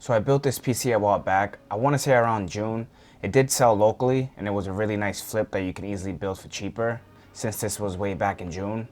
So I built this PC a while back. I want to say around June. It did sell locally and it was a really nice flip that you can easily build for cheaper since this was way back in June.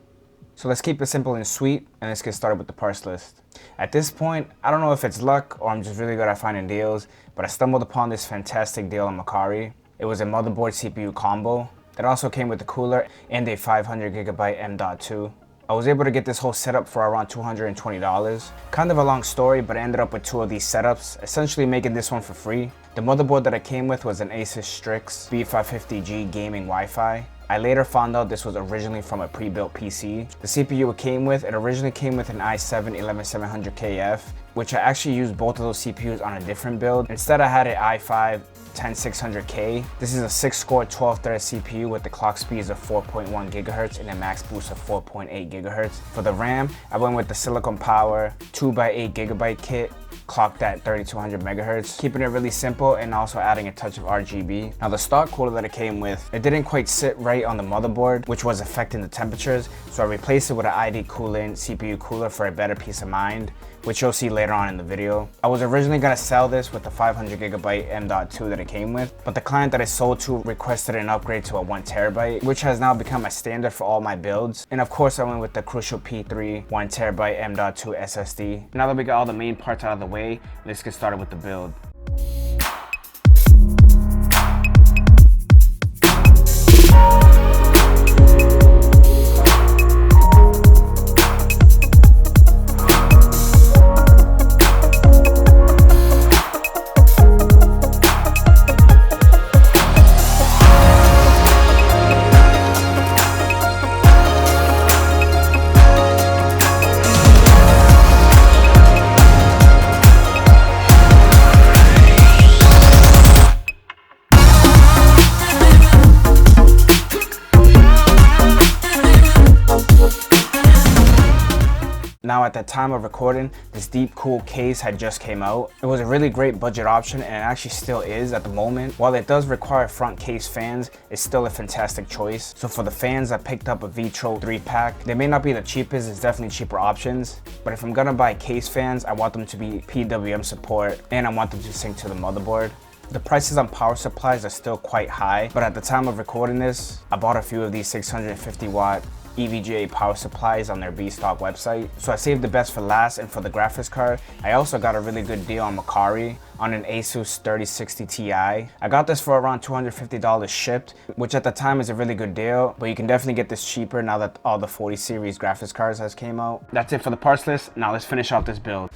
So let's keep it simple and sweet and let's get started with the parts list. At this point, I don't know if it's luck or I'm just really good at finding deals, but I stumbled upon this fantastic deal on Mercari. It was a motherboard CPU combo that also came with the cooler and a 500GB M.2. I was able to get this whole setup for around $220. Kind of a long story, but I ended up with two of these setups, essentially making this one for free. The motherboard that I came with was an Asus Strix B550G gaming Wi-Fi. I later found out this was originally from a pre-built PC. The CPU it originally came with an i7-11700KF, which I actually used both of those CPUs on a different build. Instead, I had an i5-10600K. This is a 6-core 12-thread CPU with the clock speeds of 4.1 GHz and a max boost of 4.8 GHz. For the RAM, I went with the Silicon Power 2x8 GB kit, clocked at 3200 MHz, keeping it really simple and also adding a touch of RGB. Now the stock cooler that it came with, it didn't quite sit right on the motherboard, which was affecting the temperatures, so I replaced it with an ID Coolant CPU cooler for a better peace of mind, which you'll see later on in the video. I was originally gonna sell this with the 500GB M.2 that it came with, but the client that I sold to requested an upgrade to a 1TB, which has now become a standard for all my builds. And of course I went with the Crucial P3 1TB M.2 SSD. Now that we got all the main parts out of the way, let's get started with the build. Now at the time of recording, this Deepcool case had just came out. It was a really great budget option and it actually still is at the moment. While it does require front case fans, it's still a fantastic choice. So for the fans, I picked up a Vitro 3-pack. They may not be the cheapest, it's definitely cheaper options. But if I'm gonna buy case fans, I want them to be PWM support and I want them to sync to the motherboard. The prices on power supplies are still quite high, but at the time of recording this, I bought a few of these 650 watt EVGA power supplies on their Vstock website. So I saved the best for last, and for the graphics card, I also got a really good deal on Mercari on an Asus 3060 Ti. I got this for around $250 shipped, which at the time is a really good deal, but you can definitely get this cheaper now that all the 40 series graphics cards has came out. That's it for the parts list. Now let's finish off this build.